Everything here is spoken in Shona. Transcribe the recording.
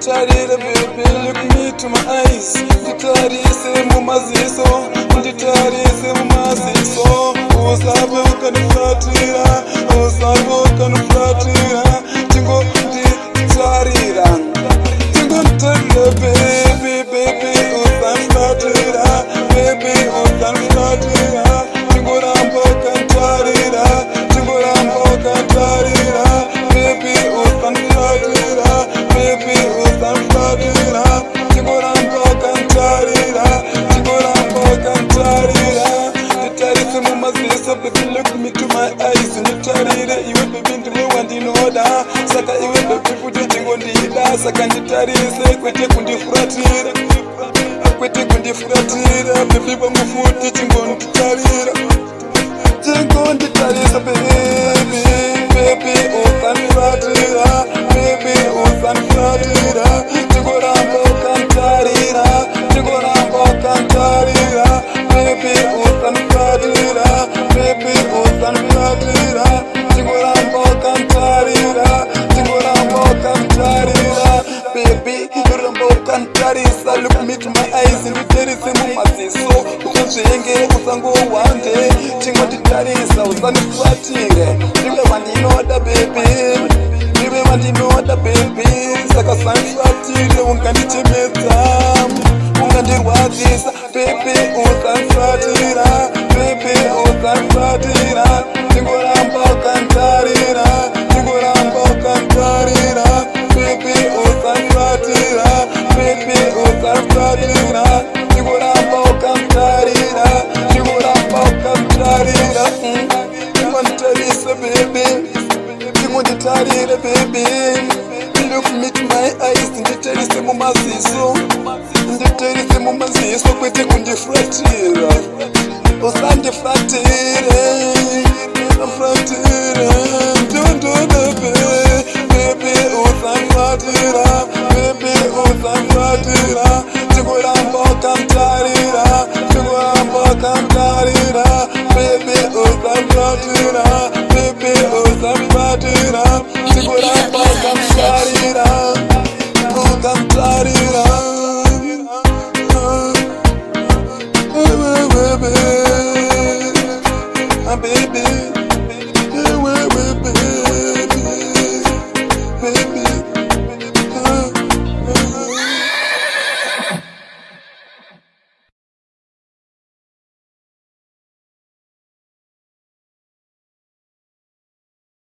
Look me to my eyes. Nditarise mumaziso, nditarise mumaziso. Usabe ukanifuatira, usabe ukanifuatira. Tingo nditarira, tingo nditarira, baby, baby, ukanifuatira, baby, ukanifuatira. Tingo ramba ukantarira, tingo ramba ukantarira, baby, ukanifuatira, baby, ukanifuatira. Tingo ramba ukantarira, tingo ramba ukantarira. Nditarise mumaziso, baby, look me to my eyes. Nditarire iwe baby, ndiwe wandinoda. Saka iwe baby, futi tingo ndida. Saka nditarise kwete kundifuratira, kwete kundifuratira. Baby bamufuti tingo nditarira, tingo nditarisa baby, baby ukanifuatira, baby ukanifuatira. Tingo ramba ukantarira, tingo ramba ukantarira. Baby ukanifuatira, baby ukanifuatira. Tingo ramba ukantarira, tingo ramba ukantarira. Baby ramba ukantarisa, look me to my eyes. Nditarise mumaziso, ukazvenge usango wande. Tingo nditarisa usanifuatire, ndiwe wandinoda baby, ndiwe wandinoda baby. Saka usanifuatire ungandichemedza, ungandirwadzisa baby, usanifuatira, baby, usanifuatira. Tingo ramba ukantarira, tingo ramba ukantarira. Baby usanifuatira, baby usanifuatira. Tingo ramba ukantarira, tingo ramba ukantarira. Tingo nditarisa baby, tingo nditarira baby. Look me to my eyes. Nditarise mumaziso, nditarise mumaziso. Kwete kundifuatira, usandifuatire, fuatire. Ndondoda baby, usanifuatira, baby usanifuatira. Tingo ramba ukantarira, tingo ramba ukantarira. Baby usanifuatira, baby usanifuatira. Tingo ramba ukantarira, ukantarira. Baby, baby.